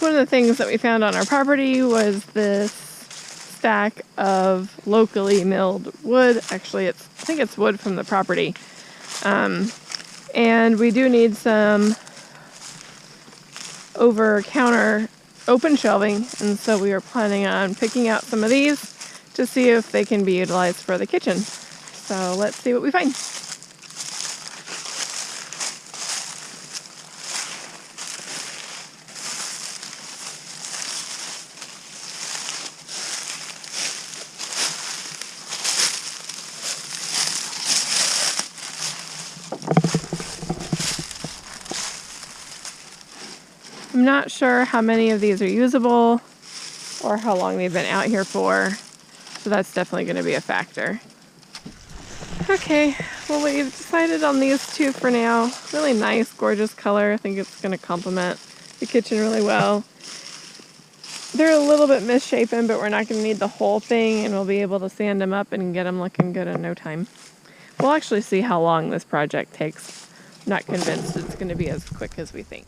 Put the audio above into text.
One of the things that we found on our property was this stack of locally milled wood. Actually, I think it's wood from the property. And we do need some over-counter open shelving, and so we are planning on picking out some of these to see if they can be utilized for the kitchen. So let's see what we find. I'm not sure how many of these are usable or how long they've been out here for, so that's definitely going to be a factor. Okay, well, we've decided on these two for now. Really nice, gorgeous color. I think it's going to complement the kitchen really well. They're a little bit misshapen, but we're not going to need the whole thing, and we'll be able to sand them up and get them looking good in no time. We'll actually see how long this project takes. I'm not convinced it's going to be as quick as we think.